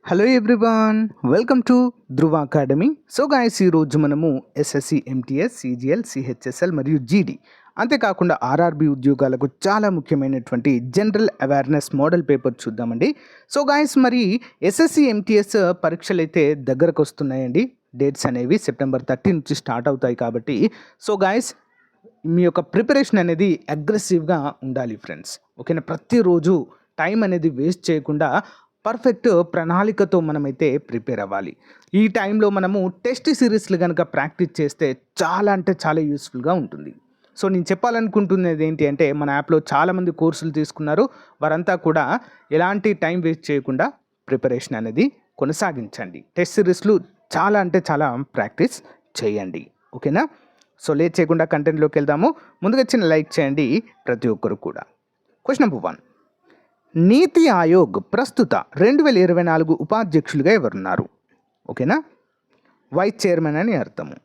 Hello everyone, welcome to Dhruva academy. So guys, ఈరోజు మనము SSC, MTS, CGL, CHSL మరియు జీడీ అంతేకాకుండా ఆర్ఆర్బి ఉద్యోగాలకు చాలా ముఖ్యమైనటువంటి జనరల్ అవేర్నెస్ మోడల్ పేపర్ చూద్దామండి. సో గాయస్, మరి ఎస్ఎస్సి, ఎంటీఎస్ పరీక్షలు అయితే దగ్గరకు వస్తున్నాయండి. డేట్స్ అనేవి సెప్టెంబర్ 30 నుంచి స్టార్ట్ అవుతాయి కాబట్టి సో గాయస్, మీ యొక్క ప్రిపరేషన్ అనేది అగ్రెసివ్గా ఉండాలి ఫ్రెండ్స్. ఓకేనా, ప్రతిరోజు టైం అనేది వేస్ట్ చేయకుండా పర్ఫెక్ట్ ప్రణాళికతో మనమైతే ప్రిపేర్ అవ్వాలి. ఈ టైంలో మనము టెస్ట్ సిరీస్లు కనుక ప్రాక్టీస్ చేస్తే చాలా అంటే చాలా యూస్ఫుల్గా ఉంటుంది. సో నేను చెప్పాలనుకుంటున్నది ఏంటి అంటే, మన యాప్లో చాలామంది కోర్సులు తీసుకున్నారు. వారంతా కూడా ఎలాంటి టైం వేస్ట్ చేయకుండా ప్రిపరేషన్ అనేది కొనసాగించండి. టెస్ట్ సిరీస్లు చాలా అంటే చాలా ప్రాక్టీస్ చేయండి. ఓకేనా, సో లేట్ చేయకుండా కంటెంట్లోకి వెళ్దాము. ముందుగా చిన్న లైక్ చేయండి ప్రతి ఒక్కరు కూడా. క్వశ్చన్ నెంబర్ 1, నీతి ఆయోగ్ ప్రస్తుత 2024 ఉపాధ్యక్షులుగా ఎవరున్నారు? ఓకేనా, వైస్ చైర్మన్ అని అర్థము.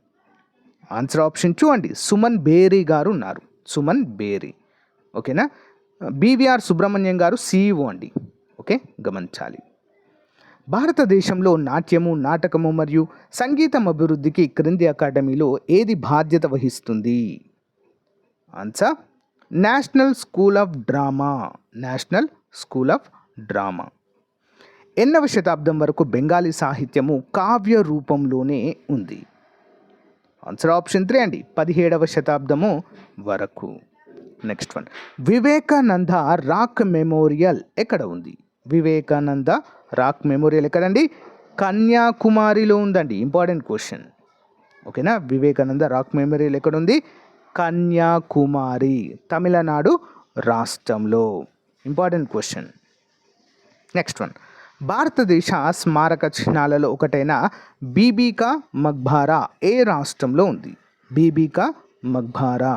ఆన్సర్ ఆప్షన్ 2 అండి, సుమన్ బేరీ గారు ఉన్నారు. సుమన్ బేరీ. ఓకేనా, బీవీఆర్ సుబ్రహ్మణ్యం గారు సిఇఓ అండి. ఓకే, గమనించాలి. భారతదేశంలో నాట్యము, నాటకము మరియు సంగీతం అభివృద్ధికి క్రింది అకాడమీలో ఏది బాధ్యత వహిస్తుంది? Answer National School of Drama. National School of Drama. ఎన్నవ శతాబ్దం వరకు బెంగాలీ సాహిత్యము కావ్య రూపంలోనే ఉంది? ఆన్సర్ ఆప్షన్ 3 అండి, 17వ శతాబ్దము వరకు. Next one, Vivekananda rock memorial ఎక్కడ ఉంది? వివేకానంద రాక్ మెమోరియల్ ఎక్కడండి? కన్యాకుమారిలో ఉందండి. Important question. ఓకేనా, వివేకానంద రాక్ మెమోరియల్ ఎక్కడ ఉంది? కన్యాకుమారి, తమిళనాడు రాష్ట్రంలో. Important question. నెక్స్ట్ వన్, భారతదేశ స్మారక చిహ్నాలలో ఒకటైన బీబీ కా మక్బారా ఏ రాష్ట్రంలో ఉంది? బీబీ కా మక్బారా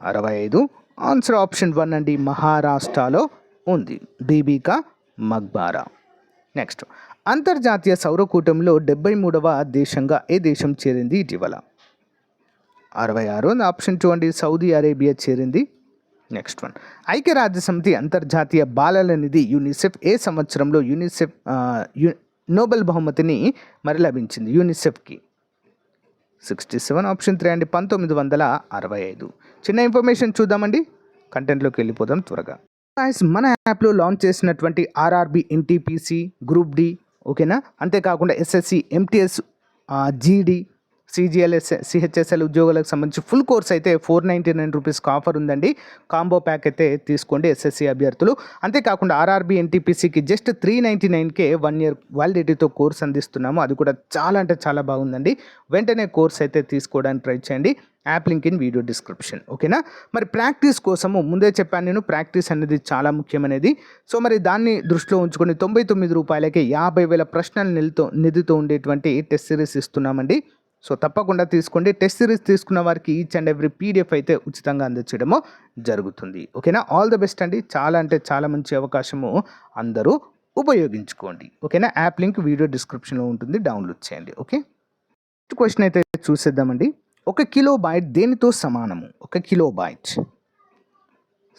65. ఆన్సర్ ఆప్షన్ 1 అండి, మహారాష్ట్రలో ఉంది బీబీ కా మక్బారా. నెక్స్ట్, అంతర్జాతీయ సౌరకూటంలో 73వ దేశంగా ఏ దేశం చేరింది ఇటీవల? 66. ఆప్షన్ 2 అండి, సౌదీ అరేబియా చేరింది. నెక్స్ట్ వన్, ఐక్యరాజ్య సమితి అంతర్జాతీయ బాలల నిధి యూనిసెఫ్ ఏ సంవత్సరంలో నోబెల్ బహుమతిని మరి లభించింది యూనిసెఫ్కి? 67. ఆప్షన్ 3 అండి, 1965. చిన్న ఇన్ఫర్మేషన్ చూద్దామండి, కంటెంట్లోకి వెళ్ళిపోదాం త్వరగా. మన యాప్లో లాంచ్ చేసినటువంటి ఆర్ఆర్బి, ఎన్టీపీసీ, గ్రూప్ డి, ఓకేనా, అంతేకాకుండా ఎస్ఎస్సి, ఎంటీఎస్, జీడీ, సిజిఎల్ఎస్, సిహెచ్ఎస్ఎల్ ఉద్యోగాలకు సంబంధించి ఫుల్ కోర్స్ అయితే 499 రూపీస్కి ఆఫర్ ఉందండి. కాంబో ప్యాక్ అయితే తీసుకోండి ఎస్ఎస్సి అభ్యర్థులు. అంతేకాకుండా ఆర్ఆర్బి, ఎన్టీపీసీకి జస్ట్ 399కే 1 year వ్యాలిడిటీతో కోర్స్ అందిస్తున్నాము. అది కూడా చాలా అంటే చాలా బాగుందండి. వెంటనే కోర్స్ అయితే తీసుకోవడానికి ట్రై చేయండి. App link in video description. ఓకేనా, మరి ప్రాక్టీస్ కోసము ముందే చెప్పాను నేను, ప్రాక్టీస్ అనేది చాలా ముఖ్యమైనది. సో మరి దాన్ని దృష్టిలో ఉంచుకొని 99 రూపాయలకే 50,000 ప్రశ్నల నిధితో ఉండేటువంటి టెస్ట్ సిరీస్ ఇస్తున్నామండి. సో తప్పకుండా తీసుకోండి. టెస్ట్ సిరీస్ తీసుకున్న వారికి ఈచ్ అండ్ ఎవ్రీ పీడిఎఫ్ అయితే ఉచితంగా అందించడము జరుగుతుంది. ఓకేనా, ఆల్ ద బెస్ట్ అండి. చాలా అంటే చాలా మంచి అవకాశము, అందరూ ఉపయోగించుకోండి. ఓకేనా, యాప్ లింక్ వీడియో డిస్క్రిప్షన్లో ఉంటుంది, డౌన్లోడ్ చేయండి. ఓకే, క్వశ్చన్ అయితే చూసేద్దామండి. 1 కిలోబైట్ దేనితో సమానము? 1 కిలోబైట్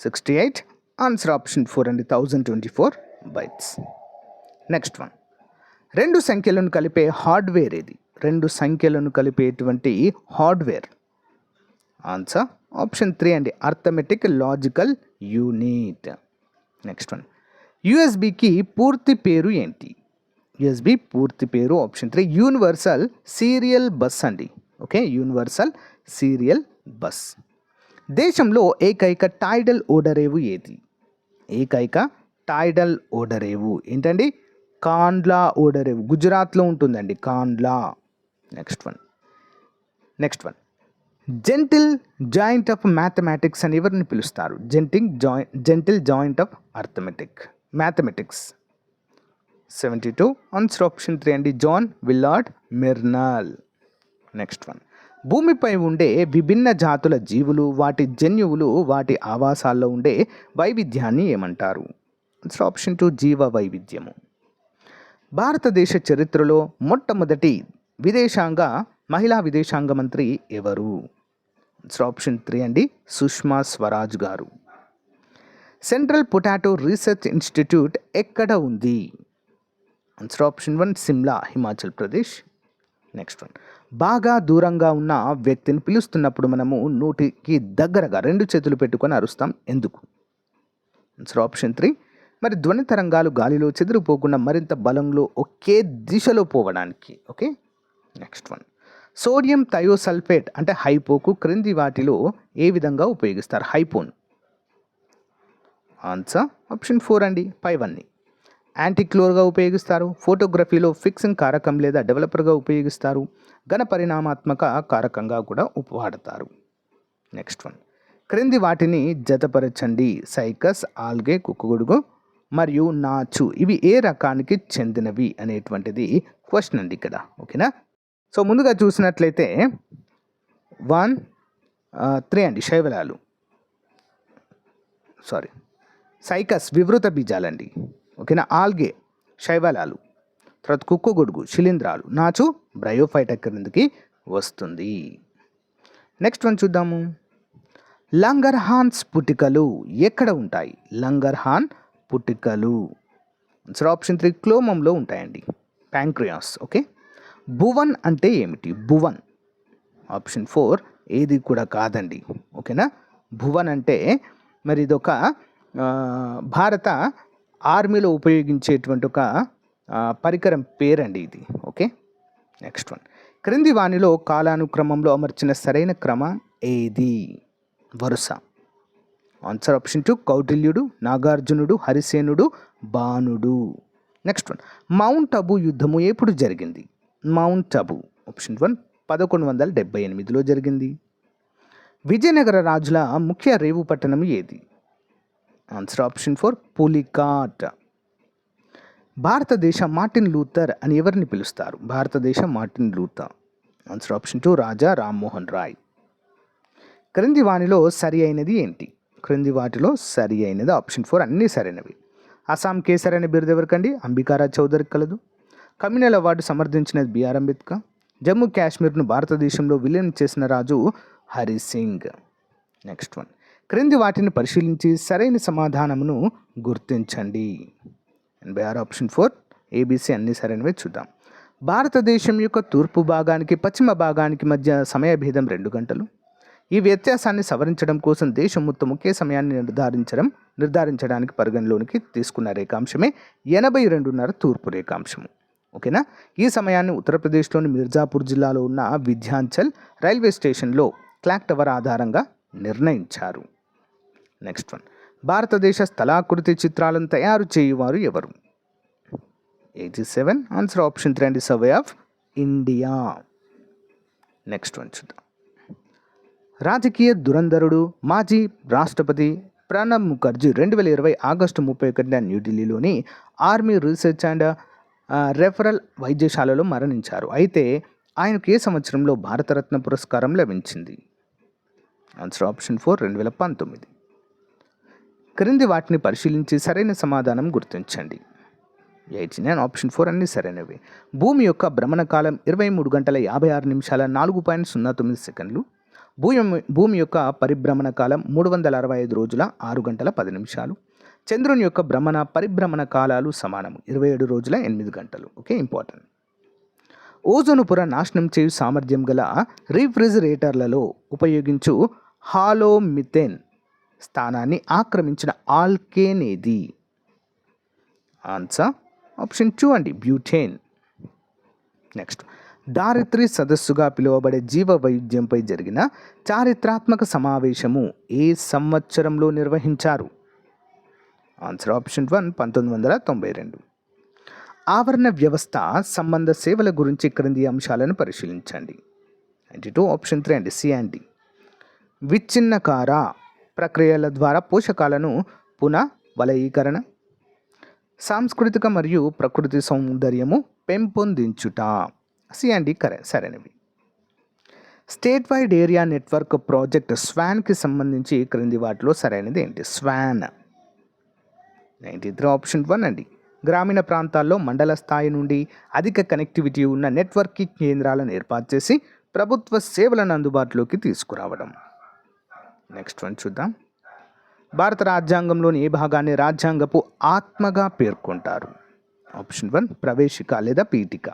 68. ఆన్సర్ ఆప్షన్ 4 అండి, 1024 బైట్స్. నెక్స్ట్ వన్, రెండు సంఖ్యలను కలిపే హార్డ్వేర్ ఏది? రెండు సంఖ్యలను కలిపేటువంటి హార్డ్వేర్. ఆన్సర్ ఆప్షన్ 3 అండి, arithmetic logical unit. Next one, యూఎస్బికి పూర్తి పేరు ఏంటి? యూఎస్బి పూర్తి పేరు ఆప్షన్ 3 యూనివర్సల్ సీరియల్ బస్ అండి. Okay, universal serial bus. దేశంలో ఏకైక టైడల్ ఓడరేవు ఏది? ఏకైక టైడల్ ఓడరేవు ఏంటండి? కాండ్లా ఓడరేవు, గుజరాత్లో ఉంటుందండి, Kandla. Next one, gentle joint of mathematics అని ఎవరిని పిలుస్తారు? Gentle joint of mathematics 72. Answer option 3 అండి, జాన్ విల్లార్డ్ మెర్నల్. నెక్స్ట్ వన్, భూమిపై ఉండే విభిన్న జాతుల జీవులు, వాటి జన్యువులు, వాటి ఆవాసాల్లో ఉండే వైవిధ్యాన్ని ఏమంటారు? ఆన్సర్ ఆప్షన్ 2 జీవ వైవిధ్యము. భారతదేశ చరిత్రలో మొట్టమొదటి మహిళా విదేశాంగ మంత్రి ఎవరు? ఆప్షన్ 3 అండి, సుష్మా స్వరాజ్ గారు. సెంట్రల్ పొటాటో రీసెర్చ్ ఇన్స్టిట్యూట్ ఎక్కడ ఉంది? Answer option 1 Simla, Himachal Pradesh. Next one, బాగా దూరంగా ఉన్న వ్యక్తిని పిలుస్తున్నప్పుడు మనము నోటికి దగ్గరగా 2 చేతులు పెట్టుకొని అరుస్తాం, ఎందుకు? ఆన్సర్ ఆప్షన్ 3 మరి ధ్వని తరంగాలు గాలిలో చెదిరిపోకుండా మరింత బలంలో ఒకే దిశలో పోవడానికి. Okay, next one, sodium thiosulphate అంటే హైపోకు క్రింది వాటిలో ఏ విధంగా ఉపయోగిస్తారు? హైపోన్. ఆన్సర్ ఆప్షన్ 4 అండి, పైవన్నీ. యాంటీక్లోర్గా ఉపయోగిస్తారు, ఫోటోగ్రఫీలో ఫిక్సింగ్ కారకం లేదా డెవలపర్గా ఉపయోగిస్తారు, ఘన పరిణామాత్మక కారకంగా కూడా వాడతారు. నెక్స్ట్ వన్, క్రింది వాటిని జతపరచండి. సైకస్, ఆల్గే, కుక్కుగొడుగు మరియు నాచు ఇవి ఏ రకానికి చెందినవి అనేటువంటిది క్వశ్చన్ అండి ఇక్కడ. ఓకేనా? సో ముందుగా చూసినట్లయితే 1, 3 అండి శైవలాలు, సైకస్ వివృత బీజాలండి. ఓకేనా? ఆల్గే శైవలాలు, తర్వాత కుక్కుగొడుగు శిలీంధ్రాలు, నాచు బ్రయోఫైట క్రిందికి వస్తుంది. నెక్స్ట్ వన్ చూద్దాము. లంగర్హాన్స్ పుటికలు ఎక్కడ ఉంటాయి? లంగర్హాన్ పుటికలు ఆన్సర్ ఆప్షన్ 3 క్లోమంలో ఉంటాయండి, ప్యాంక్రియాస్. ఓకే, భువన్ అంటే ఏమిటి? భువన్ ఆప్షన్ 4 ఏది కూడా కాదండి. ఓకేనా? భువన్ అంటే మరి ఇదొక భారత ఆర్మీలో ఉపయోగించేటువంటి ఒక పరికరం పేరండి ఇది. ఓకే, నెక్స్ట్ వన్, క్రింది వానిలో కాలానుక్రమంలో అమర్చిన సరైన క్రమం ఏది? వరుస. ఆన్సర్ ఆప్షన్ 2 కౌటిల్యుడు, నాగార్జునుడు, హరిసేనుడు, బాణుడు. నెక్స్ట్ వన్, మౌంట్ అబు యుద్ధము ఎప్పుడు జరిగింది? మౌంట్ అబు ఆప్షన్ 1 1178లో జరిగింది. విజయనగర రాజుల ముఖ్య రేవు పట్టణం ఏది? Answer option 4 Pulicat. భారతదేశ మార్టిన్ లూథర్ అని ఎవరిని పిలుస్తారు? భారతదేశ Martin Luther answer option 2 Raja Rammohan Roy. క్రింది వానిలో సరి అయినది ఏంటి? క్రింది వాటిలో సరి అయినది ఆప్షన్ 4 అన్నీ సరైనవి. అస్సాం కేసర్ అనే బిరుదు ఎవరికండి? అంబికారాజ్ చౌదరికి కలదు. కమ్యూనల్ అవార్డు సమర్థించినది బిఆర్ అంబేద్కర్. జమ్మూ కాశ్మీర్ను భారతదేశంలో విలీనం చేసిన రాజు హరిసింగ్. నెక్స్ట్ వన్, క్రింది వాటిని పరిశీలించి సరైన సమాధానమును గుర్తించండి. 86 ఆప్షన్ 4 ఏబిసి అన్ని సరైనవి. చూద్దాం. భారతదేశం యొక్క తూర్పు భాగానికి పశ్చిమ భాగానికి మధ్య సమయ భేదం 2 గంటలు. ఈ వ్యత్యాసాన్ని సవరించడం కోసం దేశం మొత్తం ఒకే సమయాన్ని నిర్ధారించడానికి పరిగణలోనికి తీసుకున్న రేఖాంశమే 82.5 తూర్పు రేఖాంశము. ఓకేనా? ఈ సమయాన్ని ఉత్తరప్రదేశ్లోని మిర్జాపూర్ జిల్లాలో ఉన్న విధ్యాంచల్ రైల్వే స్టేషన్లో క్లాక్ టవర్ ఆధారంగా నిర్ణయించారు. నెక్స్ట్ వన్, భారతదేశ స్థలాకృతి చిత్రాలను తయారు చేయువారు ఎవరు? 87 ఆన్సర్ ఆప్షన్ 3 అండి, survey of India. Next one చూద్దాం. రాజకీయ దురంధరుడు మాజీ రాష్ట్రపతి ప్రణబ్ ముఖర్జీ 2020 ఆగస్టు 31న న్యూఢిల్లీలోని ఆర్మీ రీసెర్చ్ అండ్ రెఫరల్ వైద్యశాలలో మరణించారు. అయితే ఆయనకు ఏ సంవత్సరంలో భారతరత్న పురస్కారం లభించింది? Answer option 4 2019. క్రింది వాటిని పరిశీలించి సరైన సమాధానం గుర్తించండి. 89 ఆప్షన్ 4 అన్ని సరైనవి. భూమి యొక్క భ్రమణ కాలం 23 గంటల 56 నిమిషాల 4.09 సెకండ్లు. భూమి యొక్క పరిభ్రమణ కాలం 365 రోజుల 6 గంటల 10 నిమిషాలు. చంద్రుని యొక్క పరిభ్రమణ కాలాలు సమానము 27 రోజుల 8 గంటలు. Okay, important. ఓజోను పొర నాశనం చేయు సామర్థ్యం గల రిఫ్రిజిరేటర్లలో ఉపయోగించు హాలోమిథేన్ స్థానాన్ని ఆక్రమించిన ఆల్కేన్ ఏది? ఆన్సర్ ఆప్షన్ 2 అండి, బ్యూటేన్. నెక్స్ట్, దారిత్రి సదస్సుగా పిలువబడే జీవ వైవిధ్యంపై జరిగిన చారిత్రాత్మక సమావేశము ఏ సంవత్సరంలో నిర్వహించారు? Answer option 1 1992. ఆవరణ వ్యవస్థ సంబంధ సేవల గురించి క్రింది అంశాలను పరిశీలించండి. 92 ఆప్షన్ 3 అండి, సి అండ్ డి. విచ్ఛిన్నకార ప్రక్రియల ద్వారా పోషకాలను పునఃవలయీకరణ, సాంస్కృతిక మరియు ప్రకృతి సౌందర్యము పెంపొందించుట, సి అండ్ డి సరైనవి. State wide area network project స్వాన్కి సంబంధించి క్రింది వాటిలో సరైనది ఏంటి? స్వాన్ 93 ఆప్షన్ 1 అండి. గ్రామీణ ప్రాంతాల్లో మండల స్థాయి నుండి అధిక కనెక్టివిటీ ఉన్న నెట్వర్కింగ్ కేంద్రాలను ఏర్పాటు చేసి ప్రభుత్వ సేవలను అందుబాటులోకి తీసుకురావడం. నెక్స్ట్ వన్ చూద్దాం. భారత రాజ్యాంగంలోని ఏ భాగాన్ని రాజ్యాంగపు ఆత్మగా పేర్కొంటారు? ఆప్షన్ 1 ప్రవేశిక లేదా పీఠిక.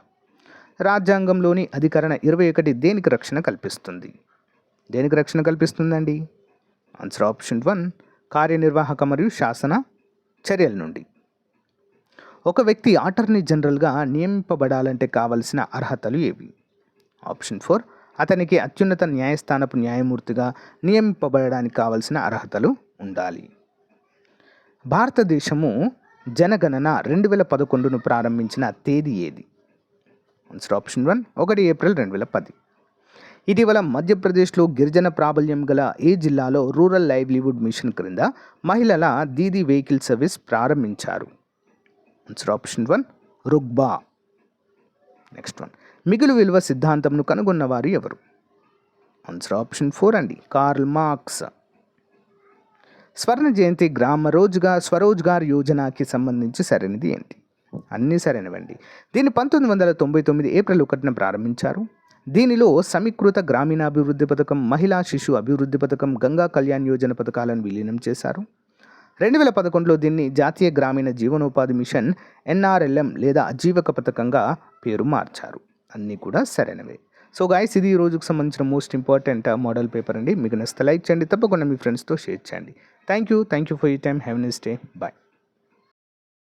రాజ్యాంగంలోని అధికరణ 21 దేనికి రక్షణ కల్పిస్తుంది? దేనికి రక్షణ కల్పిస్తుందండి? ఆన్సర్ ఆప్షన్ 1 కార్యనిర్వాహక మరియు శాసన చర్యల నుండి. ఒక వ్యక్తి అటార్నీ జనరల్గా నియమింపబడాలంటే కావలసిన అర్హతలు ఏవి? ఆప్షన్ 4 అతనికి అత్యున్నత న్యాయస్థానపు న్యాయమూర్తిగా నియమింపబడడానికి కావలసిన అర్హతలు ఉండాలి. భారతదేశము జనగణన 2011ను ప్రారంభించిన తేదీ ఏది? Answer option 1 April 2010. ఇటీవల మధ్యప్రదేశ్లో గిరిజన ప్రాబల్యం గల ఏ జిల్లాలో రూరల్ లైవ్లీవుడ్ మిషన్ క్రింద మహిళల దీదీ వెహికల్ సర్వీస్ ప్రారంభించారు? Answer option 1 రుగ్బా. నెక్స్ట్ వన్, మిగులు విలువ సిద్ధాంతంను కనుగొన్నవారు ఎవరు? ఆన్సర్ ఆప్షన్ 4 అండి, కార్ల్ మార్క్స్. స్వర్ణ జయంతి గ్రామ స్వరోజ్గార్ యోజనకి సంబంధించి సరైనది ఏంటి? అన్నీ సరైనవండి. దీన్ని 1999 ఏప్రిల్ 1న ప్రారంభించారు. దీనిలో సమీకృత గ్రామీణాభివృద్ధి పథకం, మహిళా శిశు అభివృద్ధి పథకం, గంగా కళ్యాణ్ యోజన పథకాలను విలీనం చేశారు. 2011లో దీన్ని జాతీయ గ్రామీణ జీవనోపాధి మిషన్ NRLM లేదా అజీవక పథకంగా పేరు మార్చారు. అన్నీ కూడా సరైనవే. సో గాయస్, ఇది ఈ రోజుకు సంబంధించిన మోస్ట్ ఇంపార్టెంట్ మోడల్ పేపర్ అండి. మీకు నచ్చితే లైక్ చేయండి, తప్పకుండా మీ ఫ్రెండ్స్తో షేర్ చేయండి. Thank you for you time. Have a nice day. Bye.